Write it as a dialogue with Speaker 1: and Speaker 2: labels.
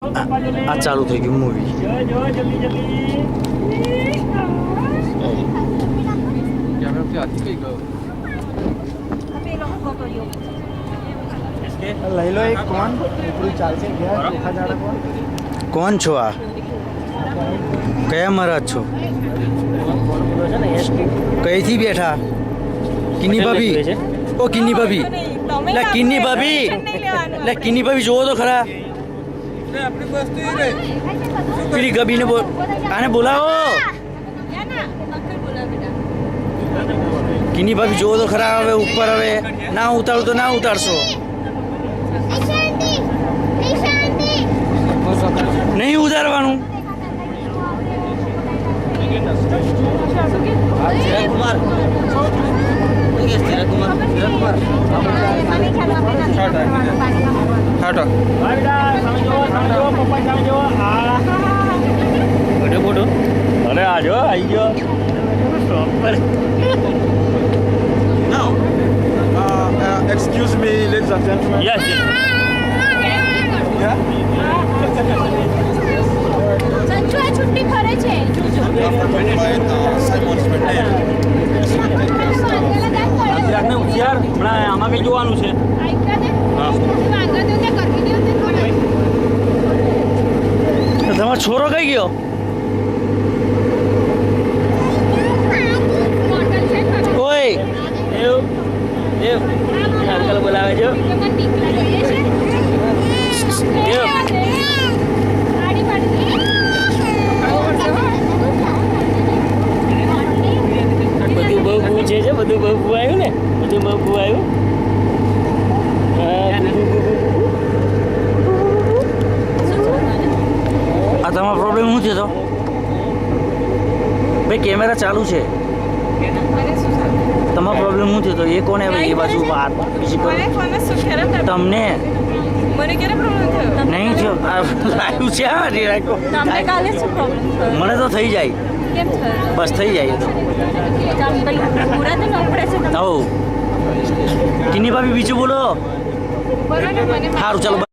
Speaker 1: આ ચાલુ થઈ ગયું મૂવી.
Speaker 2: લઈ લો એક કોણ ઉપરી ચાલશે ગયા ચોખા જાડા કોણ
Speaker 1: કોણ છો? આ કયા મહારાજ છો? કઈથી બેઠા? કિન્ની ભાભી? ઓ કિન્ની ભાભી, લે કિન્ની ભાભી, લે કિન્ની ભાભી જોવો તો ખરા. પેલી ગબીને આને બોલાવો. કિન્ની ભાભી જોવો તો ખરા. હવે ઉપર હવે ના ઉતારું તો ના ઉતારશો. નહીં ઉતારવાનું.
Speaker 2: અરે આજો આવી ગયો.
Speaker 3: Now, excuse me, ladies and gentlemen.
Speaker 2: Yes, yes.
Speaker 3: Yeah?
Speaker 4: Sanju આ છુટ્ટી ફરે છે
Speaker 3: After 25 Simon's birthday.
Speaker 2: રાખને હોશિયાર હમણાં આમાં કઈ જોવાનું છે.
Speaker 1: તમારો છોરો કઈ ગયો? ઓય
Speaker 2: અંકલ બોલાવે છે. બધું બહુ પૂછે છે. બધું બહુ આવ્યું ને. બધું બહુ આવ્યું.
Speaker 1: આ તમારો પ્રોબ્લેમ શું થયો? ભાઈ કેમેરા ચાલુ છે. તમારો પ્રોબ્લેમ શું થયો? એ કોને હવે એ બાજુ વાત બીજી કરો તમને નહીં થયો. આવ્યું છે. હા રાખો. મને તો થઈ જાય. બસ થઈ જાય એ તો. હો કિન્ની ભાભી બીજું બોલો. સારું ચાલો.